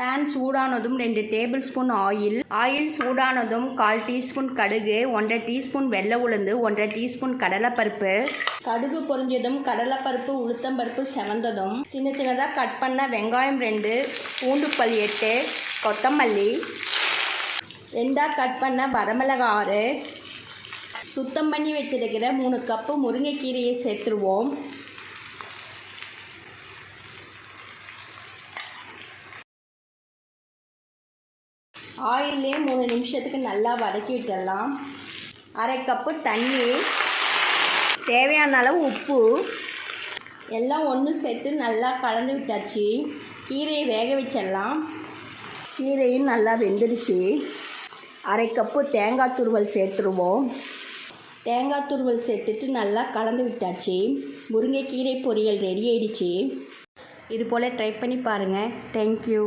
Pan சூடானதும் 2 table spoon oil சூடானதும் 1/4 teaspoon கடுகு, 1/2 டீஸ்பூன் வெள்ளை உளுந்து, 1/2 டீஸ்பூன் கடலைப்பருப்பு. கடுகு பொரிஞ்சதும் கடலைப்பருப்பு, உளுத்தம்பருப்பு செவந்ததும் சின்ன சின்னதாக கட் பண்ண வெங்காயம் 2, பூண்டு பல் 8, கொத்தமல்லி, 2 கட் பண்ண வரமிளகாய் 6, சுத்தம் பண்ணி வச்சிருக்கிற 3 கப்பு முருங்கைக்கீரையை சேர்த்துருவோம். ஆயிலே 3 நிமிஷத்துக்கு நல்லா வதக்கி விட்டுடலாம். 1/2 கப்பு தண்ணி, தேவையான அளவு உப்பு எல்லாம் ஒன்று சேர்த்து நல்லா கலந்து விட்டாச்சு. கீரையை வேக வச்சிடலாம். கீரையும் நல்லா வெந்துடுச்சு. 1/2 கப்பு தேங்காய் துருவல் சேர்த்துருவோம். தேங்காய் துருவல் சேர்த்துட்டு நல்லா கலந்து விட்டாச்சு. முருங்கைக்கீரை பொரியல் ரெடி ஆயிடுச்சு. இது போல் ட்ரை பண்ணி பாருங்கள். தேங்க்யூ.